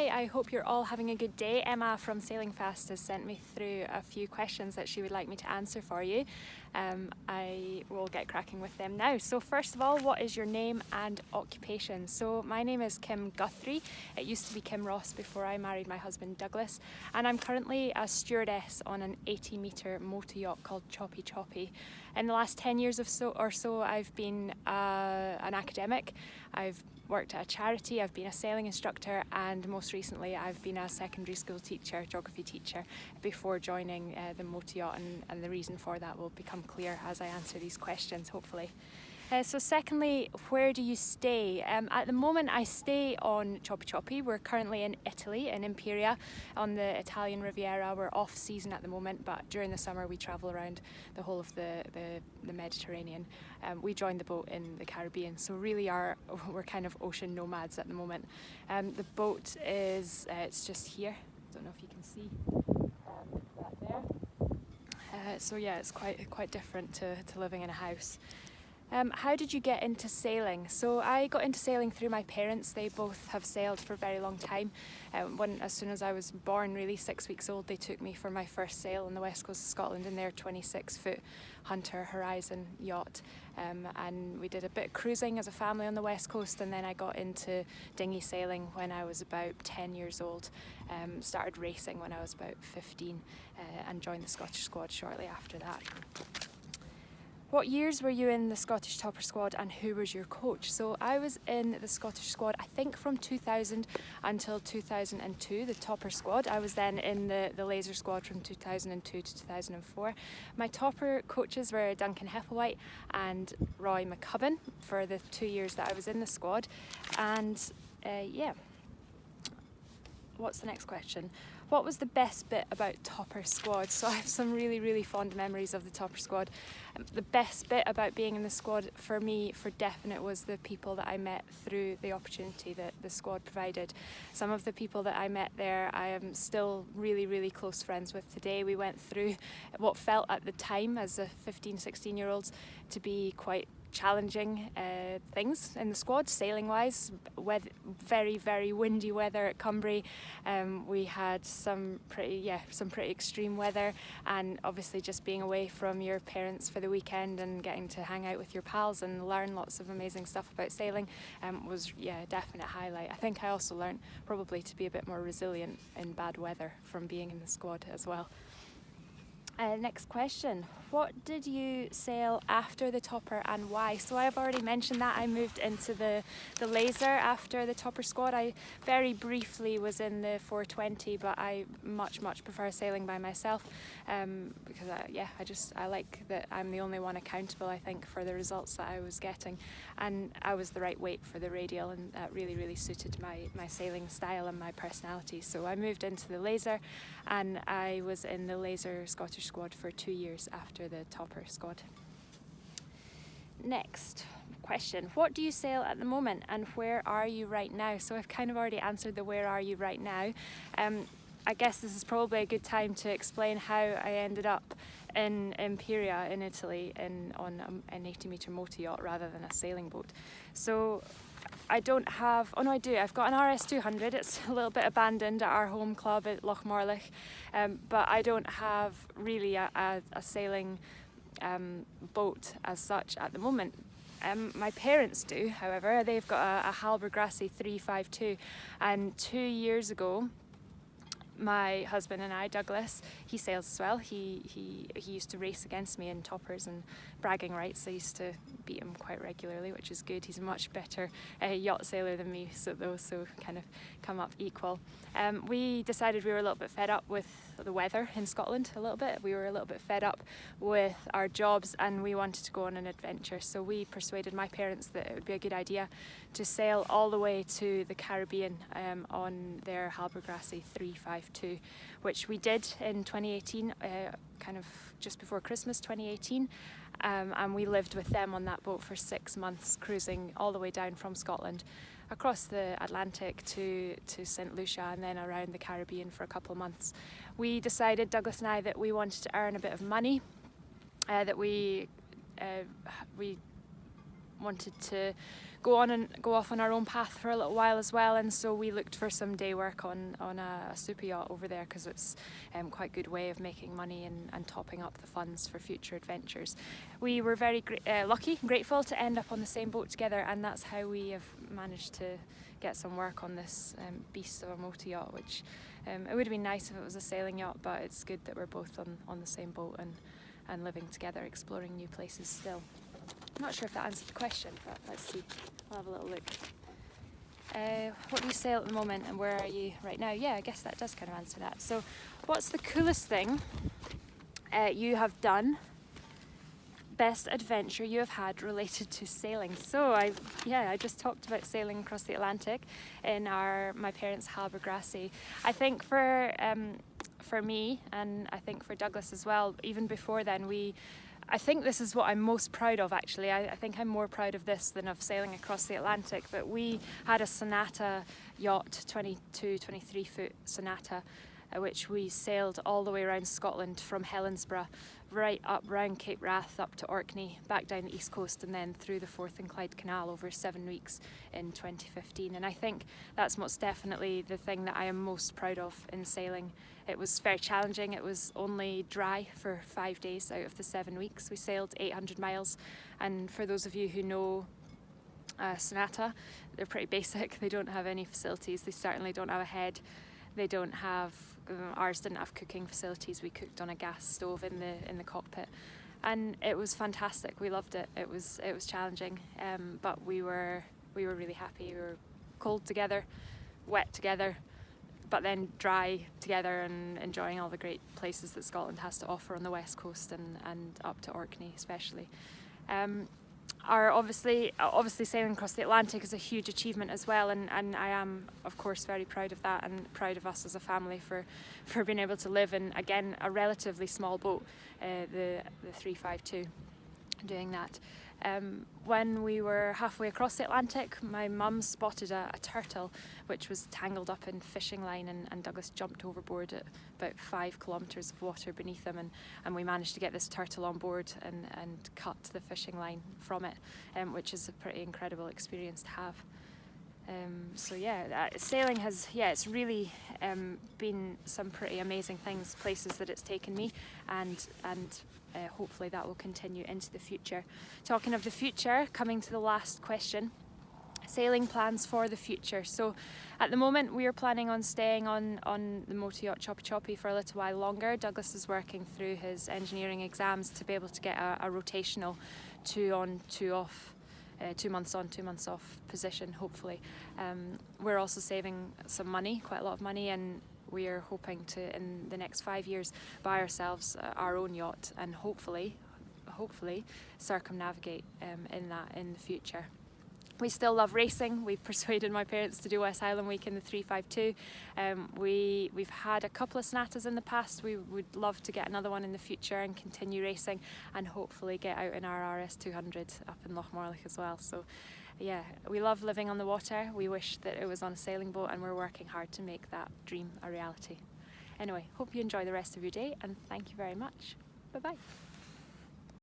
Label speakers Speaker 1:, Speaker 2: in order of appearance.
Speaker 1: Hi, I hope you're all having a good day. Emma from Sailing Fast has sent me through a few questions that she would like me to answer for you. I will get cracking with them now. So first of all, what is your name and occupation? So my name is Kim Guthrie. It used to be Kim Ross before I married my husband Douglas, and I'm currently a stewardess on an 80-metre motor yacht called Choppy Choppy. In the last 10 years or so, I've been an academic. I've worked at a charity, I've been a sailing instructor, and most recently I've been a secondary school teacher, geography teacher, before joining the motor yacht, and the reason for that will become clear as I answer these questions, hopefully. So secondly, where do you stay? At the moment I stay on Choppy Choppy. We're currently in Italy, in Imperia, on the Italian Riviera. We're off season at the moment, but during the summer we travel around the whole of the Mediterranean. We joined the boat in the Caribbean, so really we're kind of ocean nomads at the moment. The boat is, it's just here. I don't know if you can see that there. So yeah, it's quite different to living in a house. How did you get into sailing? So I got into sailing through my parents. They both have sailed for a very long time. As soon as I was born, really 6 weeks old, they took me for my first sail on the west coast of Scotland in their 26-foot Hunter Horizon yacht. And we did a bit of cruising as a family on the west coast, and then I got into dinghy sailing when I was about 10 years old. Started racing when I was about 15 and joined the Scottish squad shortly after that. What years were you in the Scottish Topper Squad and who was your coach? So I was in the Scottish squad, I think from 2000 until 2002, the Topper Squad. I was then in the Laser Squad from 2002 to 2004. My Topper coaches were Duncan Hepplewhite and Roy McCubbin for the 2 years that I was in the squad. And yeah, what's the next question? What was the best bit about Topper Squad? So I have some really fond memories of the Topper Squad. The best bit about being in the squad for me, for definite, was the people that I met through the opportunity that the squad provided. Some of the people that I met there I am still really close friends with today. We went through what felt at the time as a 15-16-year-olds to be quite challenging things in the squad, sailing wise. Very windy weather at Cumbria. We had some pretty extreme weather, and obviously just being away from your parents for the weekend and getting to hang out with your pals and learn lots of amazing stuff about sailing was a definite highlight. I think I also learned probably to be a bit more resilient in bad weather from being in the squad as well. Next question. What did you sail after the Topper and why? So I've already mentioned that I moved into the Laser after the Topper squad. I very briefly was in the 420, but I much prefer sailing by myself because I like that I'm the only one accountable, I think, for the results that I was getting, and I was the right weight for the radial, and that really suited my sailing style and my personality. So I moved into the Laser, and I was in the Laser Scottish squad for 2 years after the Topper squad. Next question. What do you sail at the moment and where are you right now? So I've kind of already answered the where are you right now. I guess this is probably a good time to explain how I ended up in Imperia in Italy on an 80-metre motor yacht rather than a sailing boat. So I don't have, I do, I've got an RS200. It's a little bit abandoned at our home club at Lochmorlich, but I don't have really a sailing boat as such at the moment. My parents do, however. They've got a Halbergrassi 352, and 2 years ago my husband and I, Douglas, he sails as well. He used to race against me in toppers and bragging rights. I used to beat him quite regularly, which is good. He's a much better yacht sailor than me, so kind of come up equal. We decided we were a little bit fed up with the weather in Scotland a little bit. We were a little bit fed up with our jobs and we wanted to go on an adventure. So we persuaded my parents that it would be a good idea to sail all the way to the Caribbean on their Halbergrassi 352, which we did in 2018, kind of just before Christmas 2018. And we lived with them on that boat for 6 months, cruising all the way down from Scotland across the Atlantic to St Lucia and then around the Caribbean for a couple of months. We decided, Douglas and I, that we wanted to earn a bit of money, that we wanted to go off on our own path for a little while as well, and so we looked for some day work on a super yacht over there, because it's quite a good way of making money and topping up the funds for future adventures. We were very lucky and grateful to end up on the same boat together, and that's how we have managed to get some work on this beast of a motor yacht, which it would have been nice if it was a sailing yacht, but it's good that we're both on the same boat and living together, exploring new places still. I'm not sure if that answered the question, but let's see. I'll have a little look. What do you sail at the moment, and where are you right now? Yeah, I guess that does kind of answer that. So what's the coolest thing you have done, best adventure you have had related to sailing? So I just talked about sailing across the Atlantic in my parents' Harbour Grassy. I think for me, and I think for Douglas as well, even before then, I think this is what I'm most proud of, actually. I think I'm more proud of this than of sailing across the Atlantic, but we had a Sonata yacht, 22, 23 foot Sonata, which we sailed all the way around Scotland from Helensburgh, right up round Cape Wrath, up to Orkney, back down the east coast, and then through the Forth and Clyde Canal over 7 weeks in 2015. And I think that's most definitely the thing that I am most proud of in sailing. It was very challenging. It was only dry for 5 days out of the 7 weeks. We sailed 800 miles, and for those of you who know Sonata, they're pretty basic. They don't have any facilities. They certainly don't have a head. They don't have, ours didn't have cooking facilities. We cooked on a gas stove in the cockpit, and it was fantastic. We loved it. It was challenging, but we were really happy. We were cold together, wet together, but then dry together, and enjoying all the great places that Scotland has to offer on the west coast and up to Orkney especially. Obviously sailing across the Atlantic is a huge achievement as well, and I am of course very proud of that, and proud of us as a family for being able to live in, again, a relatively small boat, the 352, doing that. When we were halfway across the Atlantic, my mum spotted a turtle which was tangled up in fishing line, and Douglas jumped overboard at about 5 kilometres of water beneath him, and we managed to get this turtle on board and cut the fishing line from it, which is a pretty incredible experience to have. So yeah, sailing has, it's really been some pretty amazing things, places that it's taken me, and hopefully that will continue into the future. Talking of the future, coming to the last question, sailing plans for the future. So at the moment we are planning on staying on the motor yacht Choppy Choppy for a little while longer. Douglas is working through his engineering exams to be able to get a rotational 2 on 2 off, 2 months on 2 months off position, hopefully. We're also saving some money, quite a lot of money, and we are hoping to, in the next 5 years, buy ourselves our own yacht, and hopefully circumnavigate in the future. We still love racing. We've persuaded my parents to do West Highland Week in the 352. We've had a couple of Sonatas in the past. We would love to get another one in the future and continue racing, and hopefully get out in our RS 200 up in Lochmorlich as well. So yeah, we love living on the water. We wish that it was on a sailing boat, and we're working hard to make that dream a reality. Anyway, hope you enjoy the rest of your day, and thank you very much. Bye bye.